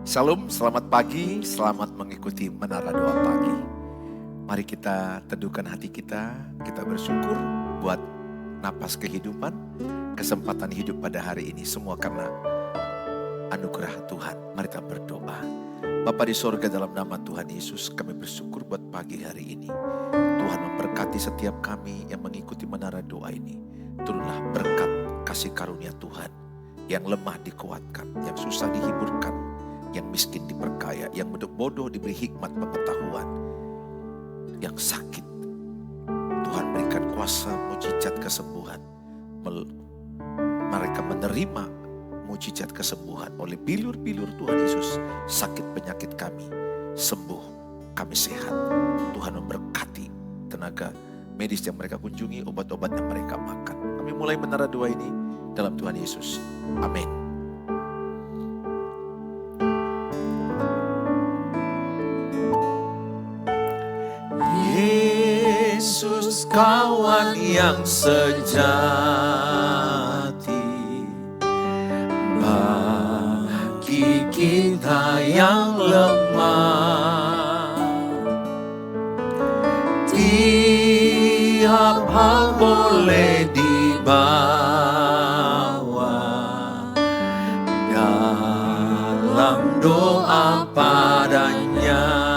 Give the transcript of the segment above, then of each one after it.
Shalom, selamat pagi, selamat mengikuti Menara Doa Pagi. Mari kita teduhkan hati kita bersyukur buat napas kehidupan, kesempatan hidup pada hari ini. Semua karena anugerah Tuhan. Mari kita berdoa. Bapa di sorga, dalam nama Tuhan Yesus, kami bersyukur buat pagi hari ini. Tuhan memberkati setiap kami yang mengikuti Menara Doa ini. Turunlah berkat kasih karunia Tuhan. Yang lemah dikuatkan, yang susah dihiburkan, yang miskin diperkaya, yang bodoh diberi hikmat pengetahuan, yang sakit Tuhan berikan kuasa mujizat kesembuhan. Mereka menerima mujizat kesembuhan oleh bilur-bilur Tuhan Yesus. Sakit penyakit kami sembuh, kami sehat. Tuhan memberkati tenaga medis yang mereka kunjungi, obat-obat yang mereka makan. Kami mulai Menara Doa ini dalam Tuhan Yesus. Amin. Yesus kawan yang sejati, bagi kita yang lemah, tiap hal boleh dibawa dalam doa padanya.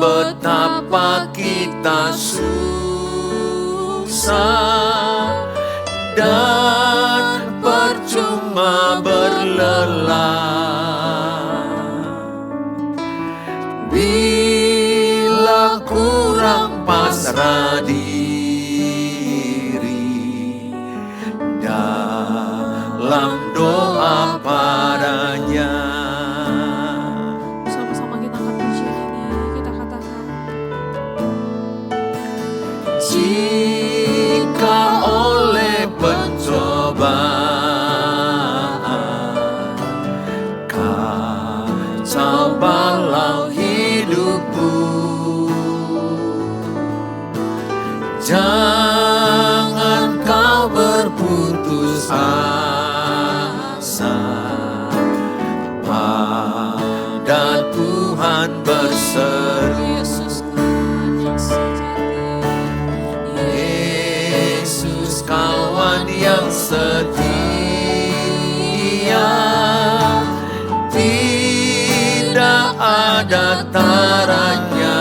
Betapa kita susah dan percuma berlelah bila kurang pasrah diri dalam doa padanya. Jika oleh pencobaan kacau balau hidupku, jangan kau berputus asa, pada Tuhan berseru. Kawan yang setia, tidak ada taranya.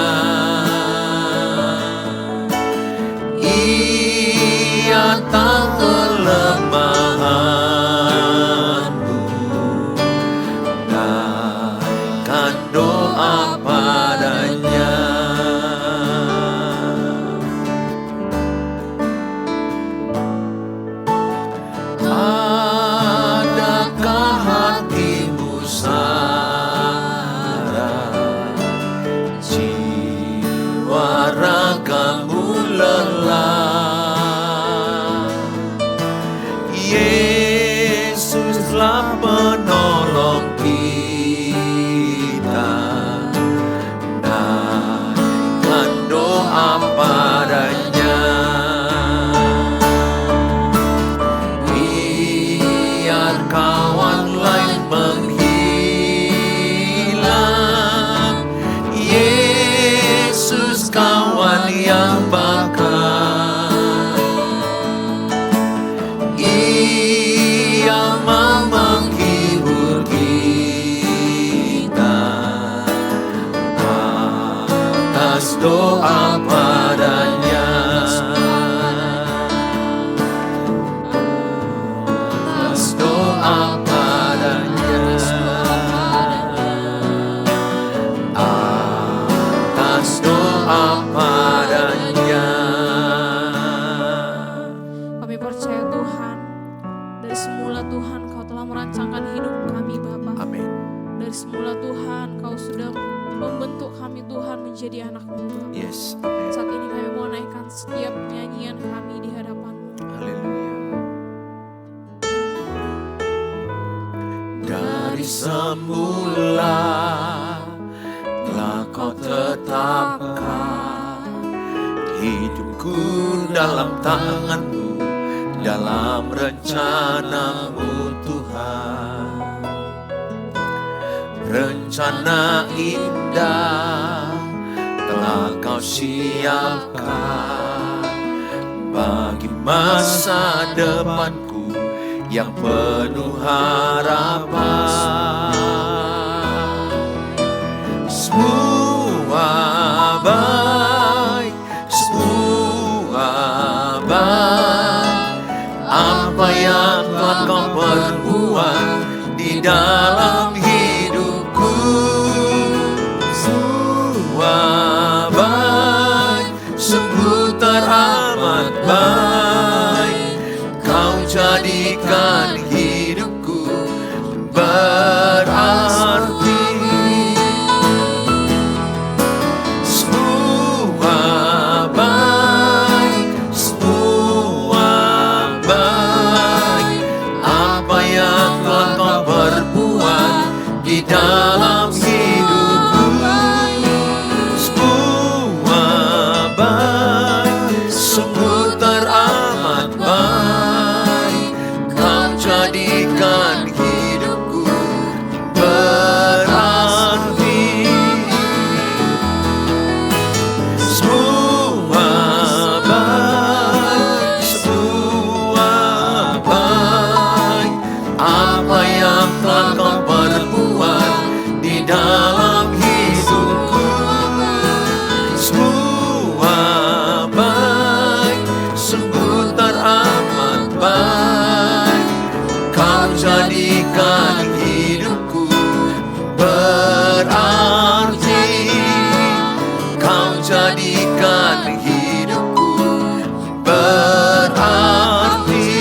Ia tahu kelemahanmu dan doa padanya. Yesuslah penolong kita, naikkan doa padanya. Biar kawan lain menghilang, Yesus kawan yang bakal. Ia mau menghibur kita atas doa padanya. Atas doa padanya. Atas doa padanya. Kami percaya Tuhan, dari semula Tuhan Kau telah merancangkan hidup kami Bapa. Amin. Dari semula Tuhan Kau sudah membentuk kami Tuhan menjadi anak-Mu Bapa. Yes. Amin. Saat ini kami mau naikkan setiap nyanyian kami di hadapan-Mu. Haleluya. Dari semula telah Kau tetapkan hidupku dalam tangan-Mu. dalam rencana-Mu Tuhan. Rencana indah telah Kau siapkan bagi masa depanku yang penuh harapan. Semua baik, semua baik, apa yang telah Kau perbuat di dalam hidupku. Semua baik, sungguh teramat baik, Kau jadikan hidupku berarti. Di dalam hidupku semua baik, sungguh teramat baik, Kau jadikan hidupku berarti. Semua baik, semua baik, apa yang telah Kau perbuat di dalam hidupku. Semua baik, sungguh teramat baik, Kau jadikan hidupku berarti. Kau jadikan hidupku berarti.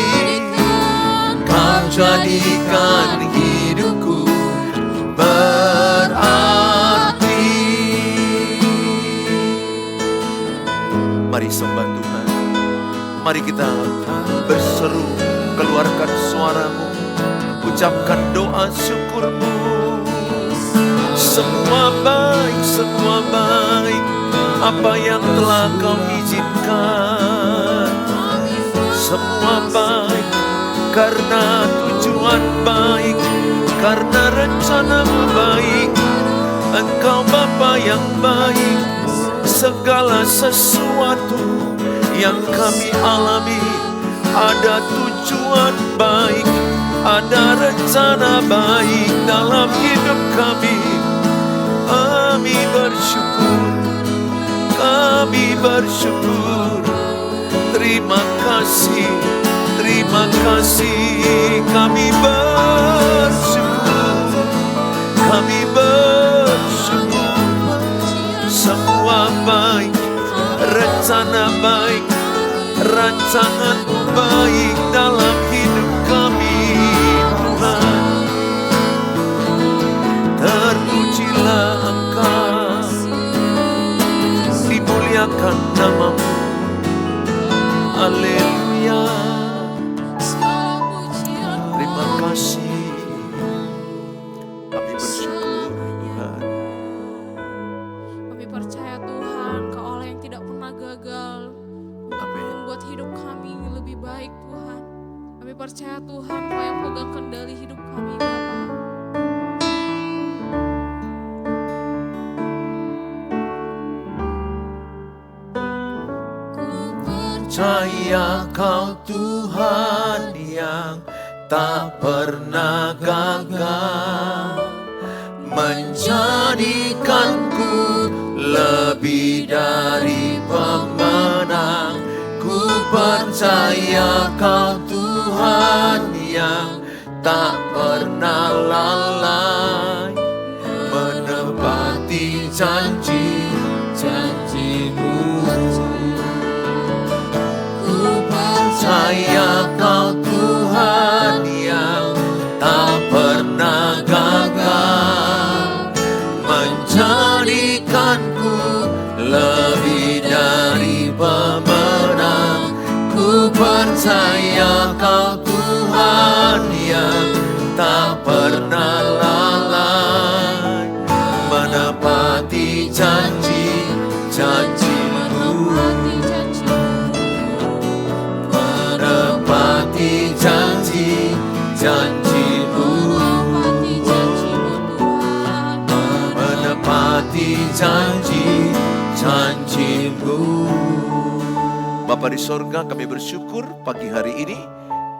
Kau jadikan hidupku berarti. Mari sembah Tuhan. Mari kita berseru, keluarkan suaramu, ucapkan doa syukurmu. Semua baik, semua baik, apa yang telah Kau izinkan. Semua baik, karena tujuan baik, karena rencana-Mu baik. Engkau Bapa yang baik, segala sesuatu yang kami alami ada tujuan baik, ada rencana baik dalam hidup kami. Kami bersyukur, kami bersyukur. Terima kasih, terima kasih. Kami bersyukur, kami bersyukur. Semua baik, rencana baik, rancangan-Mu baik dalam hidup kami, Tuhan. Terpujilah Engkau, dimuliakan nama-Mu. Haleluya. Terima kasih. Kami bersyukur Tuhan. Kami percaya Tuhan, Kau Allah yang tidak pernah gagal Amin. membuat hidup kami lebih baik Tuhan. Kami percaya Tuhan, Kau yang pegang kendali hidup kami Bapa. Percaya Kau Tuhan yang tak pernah gagal, menjadikanku lebih dari pemenang. Ku percaya Kau Tuhan yang tak pernah lalai, menepati janji-janji-Mu. Percaya Kau Tuhan yang tak pernah gagal, menjadikanku lebih dari pemenang. Ku percaya Kau Tuhan yang tak pernah lalai, menepati janji-janji-Mu. Menepati Bapa di sorga, kami bersyukur pagi hari ini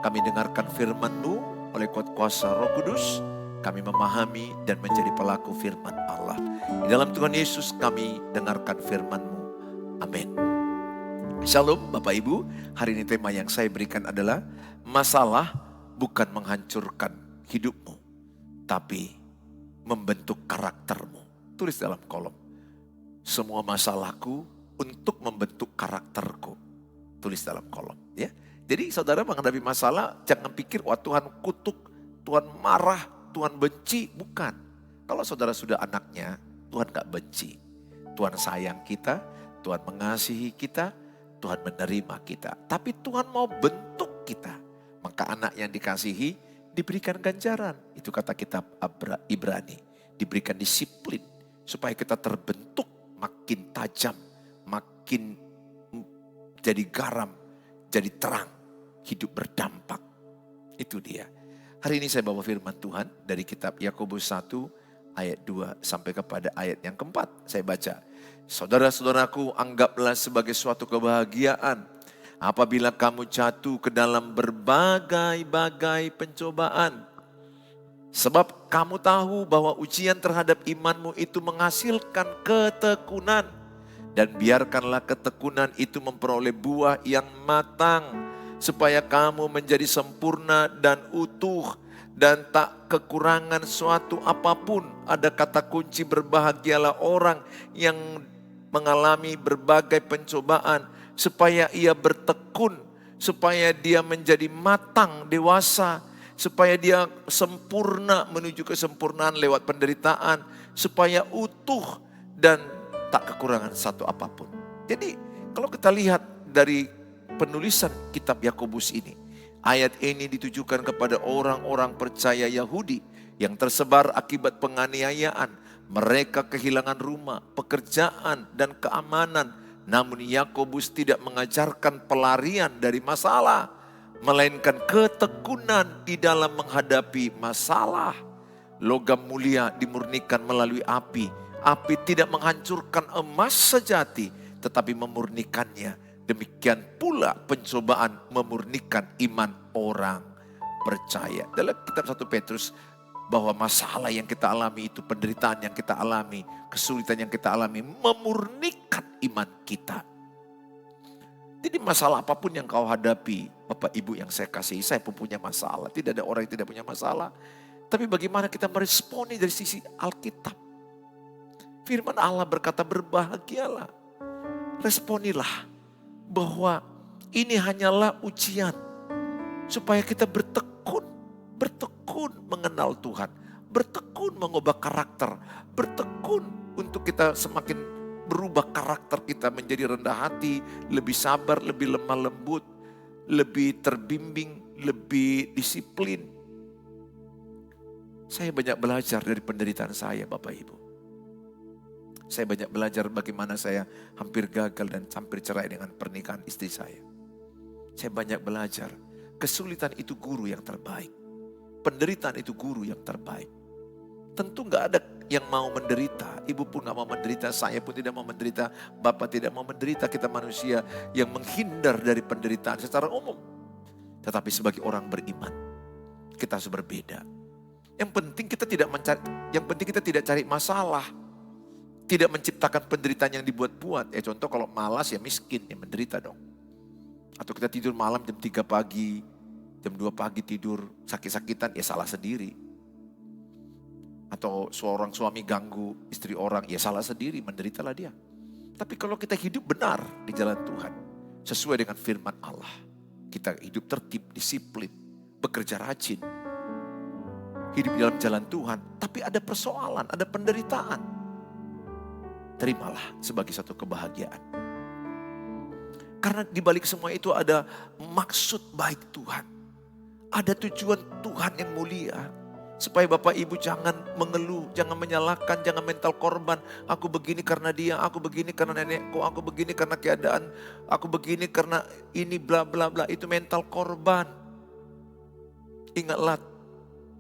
kami dengarkan firman-Mu oleh kuasa Roh Kudus. Kami memahami dan menjadi pelaku firman Allah. Di dalam Tuhan Yesus kami dengarkan firman-Mu. Amin. Shalom Bapak Ibu, hari ini tema yang saya berikan adalah masalah bukan menghancurkan hidupmu, tapi membentuk karaktermu. Tulis dalam kolom, semua masalahku untuk membentuk karakterku. Tulis dalam kolom ya. Jadi saudara menghadapi masalah jangan pikir wah Tuhan kutuk, Tuhan marah, Tuhan benci. Bukan. Kalau saudara sudah anaknya, Tuhan gak benci. Tuhan sayang kita, Tuhan mengasihi kita, Tuhan menerima kita. Tapi Tuhan mau bentuk kita. Maka anak yang dikasihi diberikan ganjaran. Itu kata kitab Ibrani. Diberikan disiplin supaya kita terbentuk makin tajam, makin jadi garam, jadi terang, hidup berdampak. Itu dia. Hari ini saya bawa firman Tuhan dari kitab Yakobus 1 ayat 2 sampai kepada ayat yang keempat. Saya baca, saudara-saudaraku, anggaplah sebagai suatu kebahagiaan apabila kamu jatuh ke dalam berbagai-bagai pencobaan. Sebab kamu tahu bahwa ujian terhadap imanmu itu menghasilkan ketekunan. Dan biarkanlah ketekunan itu memperoleh buah yang matang, supaya kamu menjadi sempurna dan utuh, dan tak kekurangan suatu apapun. Ada kata kunci, berbahagialah orang yang mengalami berbagai pencobaan, supaya ia bertekun, supaya dia menjadi matang, dewasa, supaya dia sempurna menuju kesempurnaan lewat penderitaan, supaya utuh dan tak kekurangan satu apapun. Jadi kalau kita lihat dari penulisan kitab Yakobus ini, ayat ini ditujukan kepada orang-orang percaya Yahudi yang tersebar akibat penganiayaan. Mereka kehilangan rumah, pekerjaan, dan keamanan. Namun Yakobus tidak mengajarkan pelarian dari masalah, melainkan ketekunan di dalam menghadapi masalah. Logam mulia dimurnikan melalui api. Api tidak menghancurkan emas sejati, tetapi memurnikannya. Demikian pula pencobaan memurnikan iman orang percaya. Dalam kitab 1 Petrus, bahwa masalah yang kita alami itu, penderitaan yang kita alami, kesulitan yang kita alami, memurnikan iman kita. Jadi masalah apapun yang kau hadapi, Bapak Ibu yang saya kasihi, saya pun punya masalah. Tidak ada orang yang tidak punya masalah. Tapi bagaimana kita meresponi dari sisi Alkitab? Firman Allah berkata, berbahagialah. Responilah bahwa ini hanyalah ujian. Supaya kita bertekun mengenal Tuhan. Bertekun mengubah karakter. Bertekun untuk kita semakin berubah karakter kita menjadi rendah hati, lebih sabar, lebih lemah lembut, lebih terbimbing, lebih disiplin. Saya banyak belajar dari penderitaan saya, Bapak Ibu. Saya banyak belajar bagaimana saya hampir gagal dan hampir cerai dengan pernikahan istri saya. Saya banyak belajar, kesulitan itu guru yang terbaik. Penderitaan itu guru yang terbaik. Tentu gak ada yang mau menderita. Ibu pun gak mau menderita, saya pun tidak mau menderita, Bapak tidak mau menderita. Kita manusia yang menghindar dari penderitaan secara umum. Tetapi sebagai orang beriman, kita harus berbeda. Yang penting kita tidak cari masalah. Tidak menciptakan penderitaan yang dibuat-buat. Contoh kalau malas ya miskin, ya menderita dong. Atau kita tidur malam jam 3 pagi, jam 2 pagi tidur sakit-sakitan, ya salah sendiri. Atau seorang suami ganggu istri orang, ya salah sendiri, menderitalah dia. Tapi kalau kita hidup benar di jalan Tuhan, sesuai dengan firman Allah, kita hidup tertib, disiplin, bekerja rajin, hidup di dalam jalan Tuhan, tapi ada persoalan, ada penderitaan. Terimalah sebagai satu kebahagiaan. Karena di balik semua itu ada maksud baik Tuhan. Ada tujuan Tuhan yang mulia. Supaya Bapak Ibu jangan mengeluh, jangan menyalahkan, jangan mental korban. Aku begini karena dia, aku begini karena nenekku, aku begini karena keadaan, aku begini karena ini bla bla bla. Itu mental korban. Ingatlah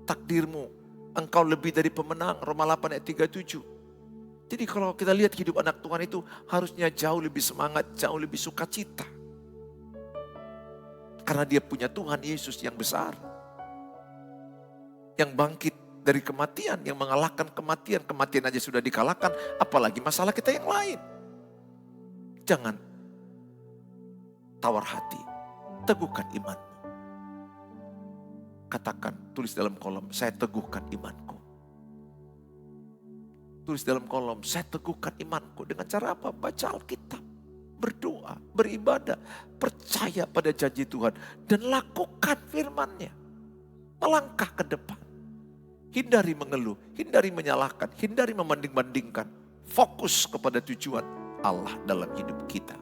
takdirmu, engkau lebih dari pemenang. Roma 8 ayat 37. Jadi kalau kita lihat hidup anak Tuhan itu harusnya jauh lebih semangat, jauh lebih sukacita. Karena dia punya Tuhan Yesus yang besar. Yang bangkit dari kematian, yang mengalahkan kematian. Kematian aja sudah dikalahkan, apalagi masalah kita yang lain. Jangan tawar hati, teguhkan imanmu. Katakan, tulis dalam kolom, saya teguhkan imanku. Tulis dalam kolom, saya teguhkan imanku. Dengan cara apa? Baca Alkitab, berdoa, beribadah, percaya pada janji Tuhan, dan lakukan firman-Nya. Melangkah ke depan. Hindari mengeluh, hindari menyalahkan, hindari membanding-bandingkan. Fokus kepada tujuan Allah dalam hidup kita.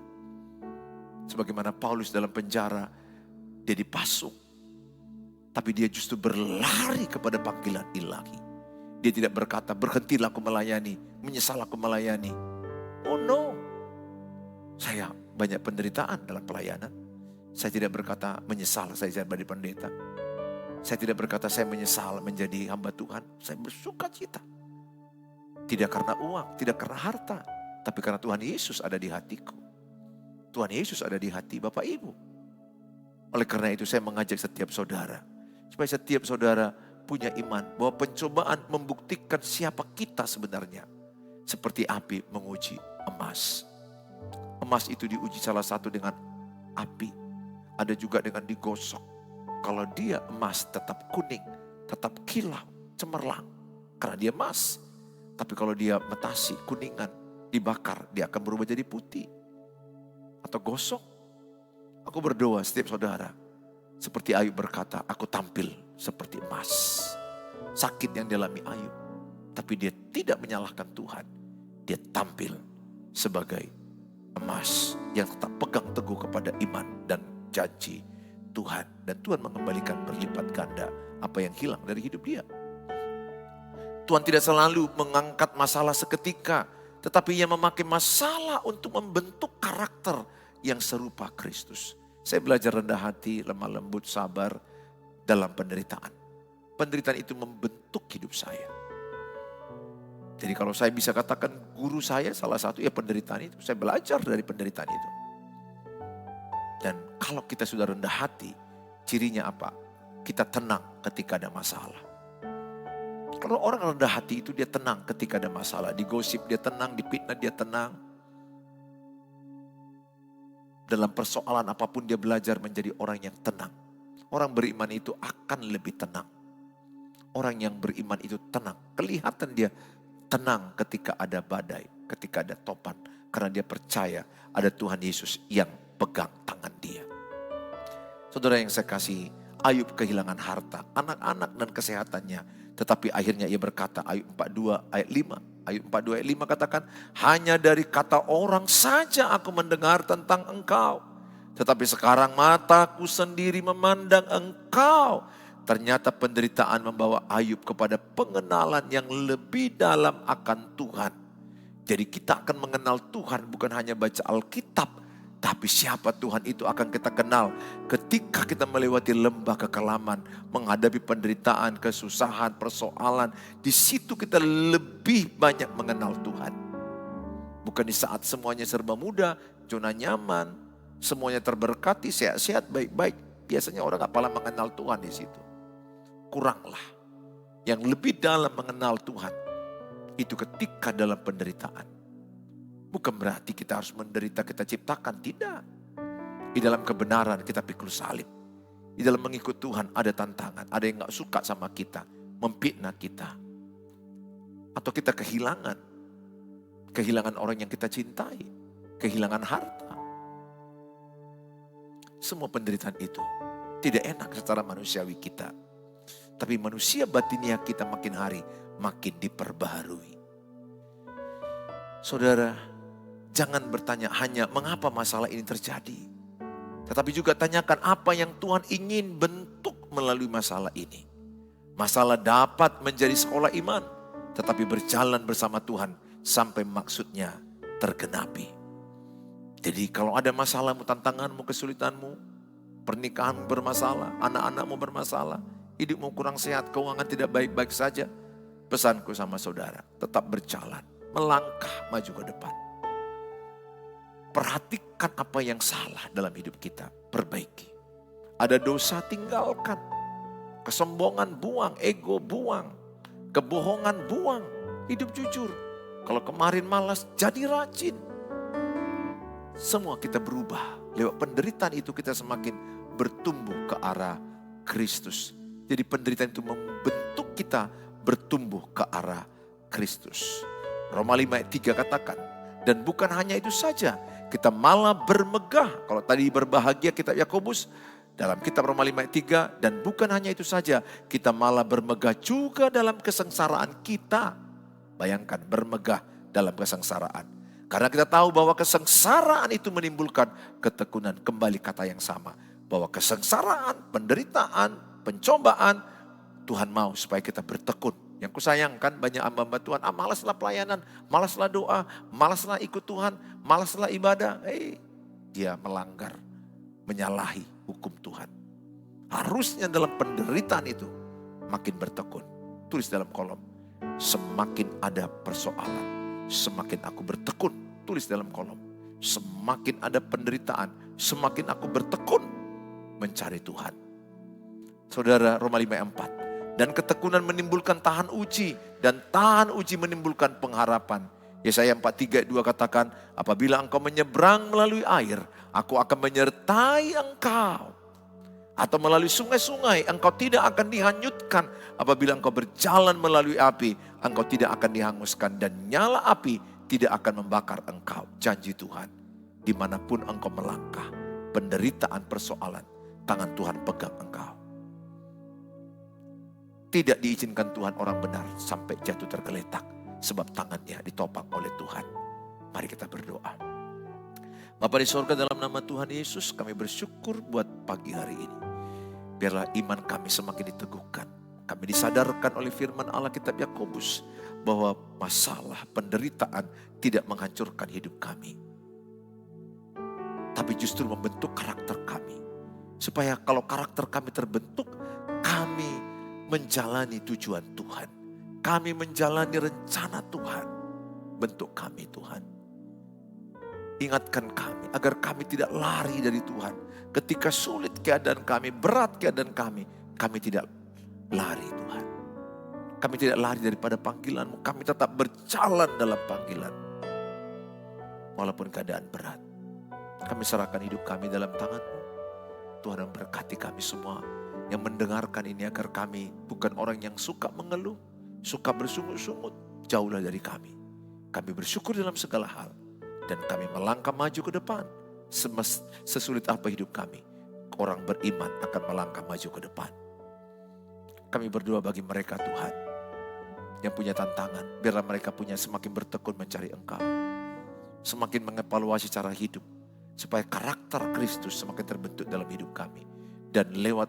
Sebagaimana Paulus dalam penjara, dia dipasung. Tapi dia justru berlari kepada panggilan ilahi. Dia tidak berkata, berhentilah aku melayani, menyesal aku melayani. Oh no, saya banyak penderitaan dalam pelayanan. Saya tidak berkata menyesal saya jadi pendeta. Saya tidak berkata saya menyesal menjadi hamba Tuhan. Saya bersuka cita. Tidak karena uang, tidak karena harta. Tapi karena Tuhan Yesus ada di hatiku. Tuhan Yesus ada di hati Bapak Ibu. Oleh karena itu saya mengajak setiap saudara. Supaya setiap saudara punya iman bahwa pencobaan membuktikan siapa kita sebenarnya. Seperti api menguji emas. Emas itu diuji salah satu dengan api. Ada juga dengan digosok. Kalau dia emas tetap kuning, tetap kilau, cemerlang. Karena dia emas. Tapi kalau dia metasi, kuningan, dibakar, dia akan berubah jadi putih. Atau gosok. Aku berdoa setiap saudara. Seperti Ayub berkata, aku tampil seperti emas. Sakit yang dialami Ayub. Tapi dia tidak menyalahkan Tuhan. Dia tampil sebagai emas yang tetap pegang teguh kepada iman dan janji Tuhan. Dan Tuhan mengembalikan berlipat ganda apa yang hilang dari hidup dia. Tuhan tidak selalu mengangkat masalah seketika. Tetapi ia memakai masalah untuk membentuk karakter yang serupa Kristus. Saya belajar rendah hati, lemah lembut, sabar dalam penderitaan. Penderitaan itu membentuk hidup saya. Jadi kalau saya bisa katakan guru saya salah satu ya penderitaan itu. Saya belajar dari penderitaan itu. Dan kalau kita sudah rendah hati, cirinya apa? Kita tenang ketika ada masalah. Kalau orang rendah hati itu dia tenang ketika ada masalah. Digosip dia tenang, dipitnah dia tenang. Dalam persoalan apapun dia belajar menjadi orang yang tenang. Orang beriman itu akan lebih tenang. Orang yang beriman itu tenang. Kelihatan dia tenang ketika ada badai, ketika ada topan. Karena dia percaya ada Tuhan Yesus yang pegang tangan dia. Saudara yang saya kasih, Ayub kehilangan harta, anak-anak dan kesehatannya. Tetapi akhirnya ia berkata, Ayub 42 ayat 5. Ayub 42 ayat 5 katakan, hanya dari kata orang saja aku mendengar tentang engkau. Tetapi sekarang mataku sendiri memandang engkau. Ternyata penderitaan membawa Ayub kepada pengenalan yang lebih dalam akan Tuhan. Jadi kita akan mengenal Tuhan bukan hanya baca Alkitab. Tapi siapa Tuhan itu akan kita kenal ketika kita melewati lembah kekelaman, menghadapi penderitaan, kesusahan, persoalan. Di situ kita lebih banyak mengenal Tuhan. Bukan di saat semuanya serba mudah, zona nyaman, semuanya terberkati, sehat-sehat, baik-baik. Biasanya orang apalah mengenal Tuhan di situ. Kuranglah. Yang lebih dalam mengenal Tuhan, itu ketika dalam penderitaan. Bukan berarti kita harus menderita kita ciptakan, tidak. Di dalam kebenaran kita pikul salib. Di dalam mengikut Tuhan ada tantangan, ada yang gak suka sama kita, memfitnah kita. Atau kita kehilangan orang yang kita cintai, kehilangan harta. Semua penderitaan itu tidak enak secara manusiawi kita. Tapi manusia batinia kita makin hari makin diperbaharui. Saudara, jangan bertanya hanya mengapa masalah ini terjadi. Tetapi juga tanyakan apa yang Tuhan ingin bentuk melalui masalah ini. Masalah dapat menjadi sekolah iman. Tetapi berjalan bersama Tuhan sampai maksudnya tergenapi. Jadi kalau ada masalahmu, tantanganmu, kesulitanmu, pernikahanmu bermasalah, anak-anakmu bermasalah, hidupmu kurang sehat, keuangan tidak baik-baik saja. Pesanku sama saudara, tetap berjalan, melangkah maju ke depan. Perhatikan apa yang salah dalam hidup kita, perbaiki. Ada dosa tinggalkan. Kesombongan buang, ego buang. Kebohongan buang. Hidup jujur. Kalau kemarin malas, jadi rajin. Semua kita berubah. Lewat penderitaan itu kita semakin bertumbuh ke arah Kristus. Jadi penderitaan itu membentuk kita bertumbuh ke arah Kristus. Roma 5 ayat 3 katakan, dan bukan hanya itu saja, kita malah bermegah. Kalau tadi berbahagia kitab Yakobus, dalam kitab Roma 5 ayat 3, dan bukan hanya itu saja, kita malah bermegah juga dalam kesengsaraan kita. Bayangkan bermegah dalam kesengsaraan. Karena kita tahu bahwa kesengsaraan itu menimbulkan ketekunan. Kembali kata yang sama. Bahwa kesengsaraan, penderitaan, pencobaan, Tuhan mau supaya kita bertekun. Yang kusayangkan banyak hamba-hamba Tuhan, malaslah pelayanan, malaslah doa, malaslah ikut Tuhan, malaslah ibadah. Dia melanggar, menyalahi hukum Tuhan. Harusnya dalam penderitaan itu makin bertekun. Tulis dalam kolom, semakin ada persoalan, semakin aku bertekun. Tulis dalam kolom, semakin ada penderitaan, semakin aku bertekun mencari Tuhan. Saudara, Roma 5 ayat 4. Dan ketekunan menimbulkan tahan uji, dan tahan uji menimbulkan pengharapan. Yesaya 43 ayat 2 katakan, apabila engkau menyeberang melalui air, aku akan menyertai engkau. Atau melalui sungai-sungai, engkau tidak akan dihanyutkan. Apabila engkau berjalan melalui api, engkau tidak akan dihanguskan. Dan nyala api tidak akan membakar engkau. Janji Tuhan, dimanapun engkau melangkah, penderitaan, persoalan, tangan Tuhan pegang engkau. Tidak diizinkan Tuhan orang benar sampai jatuh tergeletak, sebab tangannya ditopang oleh Tuhan. Mari kita berdoa. Bapa di sorga, dalam nama Tuhan Yesus kami bersyukur buat pagi hari ini. Biarlah iman kami semakin diteguhkan. Kami disadarkan oleh firman Allah kitab Yakobus bahwa masalah penderitaan tidak menghancurkan hidup kami, tapi justru membentuk karakter kami. Supaya kalau karakter kami terbentuk, kami menjalani tujuan Tuhan. Kami menjalani rencana Tuhan. Bentuk kami Tuhan. Ingatkan kami agar kami tidak lari dari Tuhan. Ketika sulit keadaan kami, berat keadaan kami tidak lari Tuhan. Kami tidak lari daripada panggilan-Mu. Kami tetap berjalan dalam panggilan. Walaupun keadaan berat. Kami serahkan hidup kami dalam tangan-Mu. Tuhan memberkati kami semua yang mendengarkan ini agar kami bukan orang yang suka mengeluh, suka bersungut-sungut. Jauhlah dari kami. Kami bersyukur dalam segala hal. Dan kami melangkah maju ke depan. Sesulit apa hidup kami, orang beriman akan melangkah maju ke depan. Kami berdoa bagi mereka Tuhan yang punya tantangan. Biarlah mereka punya semakin bertekun mencari Engkau. Semakin mengevaluasi cara hidup. Supaya karakter Kristus semakin terbentuk dalam hidup kami. Dan lewat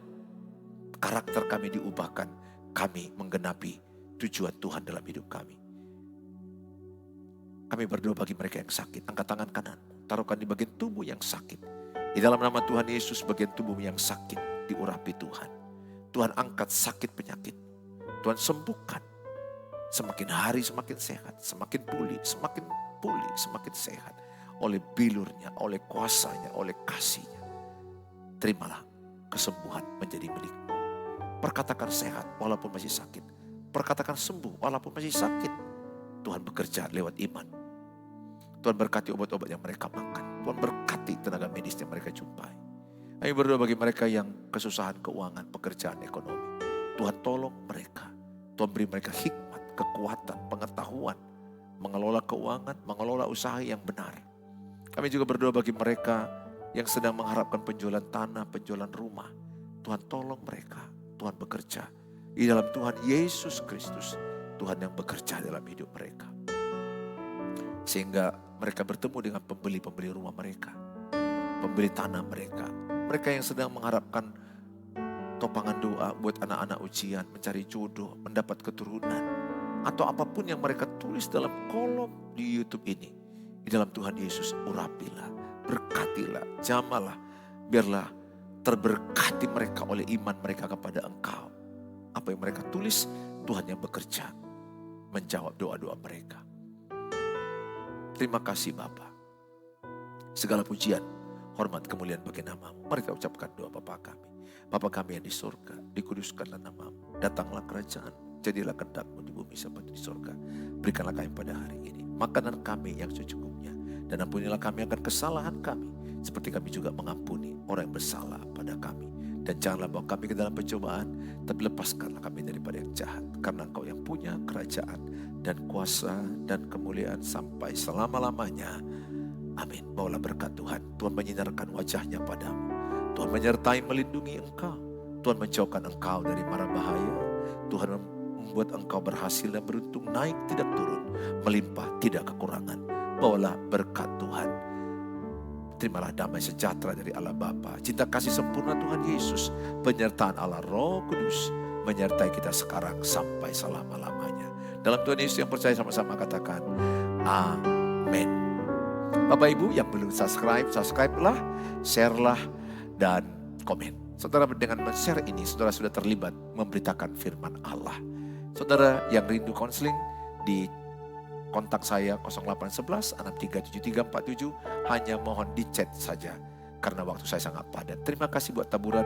karakter kami diubahkan, kami menggenapi tujuan Tuhan dalam hidup kami. Kami berdoa bagi mereka yang sakit. Angkat tangan kanan, taruhkan di bagian tubuh yang sakit. Di dalam nama Tuhan Yesus, bagian tubuh yang sakit diurapi Tuhan. Tuhan angkat sakit penyakit. Tuhan sembuhkan. Semakin hari semakin sehat, semakin pulih, semakin sehat. Oleh bilurnya, oleh kuasanya, oleh kasihnya. Terimalah kesembuhan menjadi milikmu. Perkatakan sehat walaupun masih sakit. Perkatakan sembuh walaupun masih sakit. Tuhan bekerja lewat iman. Tuhan berkati obat-obat yang mereka makan. Tuhan berkati tenaga medis yang mereka jumpai. Kami berdoa bagi mereka yang kesusahan keuangan, pekerjaan, ekonomi. Tuhan tolong mereka. Tuhan beri mereka hikmat, kekuatan, pengetahuan. Mengelola keuangan, mengelola usaha yang benar. Kami juga berdoa bagi mereka yang sedang mengharapkan penjualan tanah, penjualan rumah. Tuhan tolong mereka. Tuhan bekerja. Di dalam Tuhan Yesus Kristus. Tuhan yang bekerja dalam hidup mereka. Sehingga mereka bertemu dengan pembeli-pembeli rumah mereka. Pembeli tanah mereka. Mereka yang sedang mengharapkan topangan doa buat anak-anak ujian. Mencari jodoh, mendapat keturunan. Atau apapun yang mereka tulis dalam kolom di YouTube ini. Di dalam Tuhan Yesus urapilah, berkatilah, jamalah. Biarlah terberkati mereka oleh iman mereka kepada Engkau. Apa yang mereka tulis, Tuhan yang bekerja. Menjawab doa-doa mereka. Terima kasih Bapa. Segala pujian, hormat, kemuliaan bagi nama-Mu. Mari kita ucapkan doa Bapa kami. Bapa kami yang di surga, dikuduskanlah namamu, datanglah kerajaan, jadilah kehendak-Mu di bumi seperti di surga. Berikanlah kami pada hari ini makanan kami yang secukupnya, dan ampunilah kami akan kesalahan kami, seperti kami juga mengampuni orang yang bersalah pada kami. Dan janganlah bawa kami ke dalam pencobaan, tapi lepaskanlah kami daripada yang jahat. Karena Engkau yang punya kerajaan dan kuasa dan kemuliaan sampai selama-lamanya. Amin. Bawalah berkat Tuhan. Tuhan menyinarkan wajahnya padamu. Tuhan menyertai melindungi engkau. Tuhan menjauhkan engkau dari mara bahaya. Tuhan membuat engkau berhasil dan beruntung, naik tidak turun, melimpah tidak kekurangan. Bawalah berkat Tuhan. Terimalah damai sejahtera dari Allah Bapa, cinta kasih sempurna Tuhan Yesus, penyertaan Allah Roh Kudus menyertai kita sekarang sampai selama-lamanya. Dalam Tuhan Yesus yang percaya, sama-sama katakan amin. Bapak Ibu yang belum subscribe, subscribe-lah, share-lah, dan komen. Saudara, dengan men-share ini, saudara sudah terlibat memberitakan firman Allah. Saudara yang rindu konseling, di kontak saya 0811 637347, hanya mohon di chat saja karena waktu saya sangat padat. Terima kasih buat taburan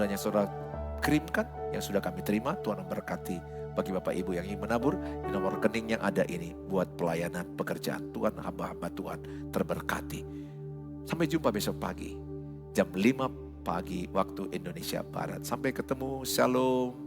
yang saudara kirimkan, yang sudah kami terima. Tuhan memberkati. Bagi Bapak Ibu yang ingin menabur, di nomor rekening yang ada ini buat pelayanan pekerjaan Tuhan, hamba-hamba Tuhan terberkati. Sampai jumpa besok pagi jam 5 pagi waktu Indonesia Barat. Sampai ketemu, shalom.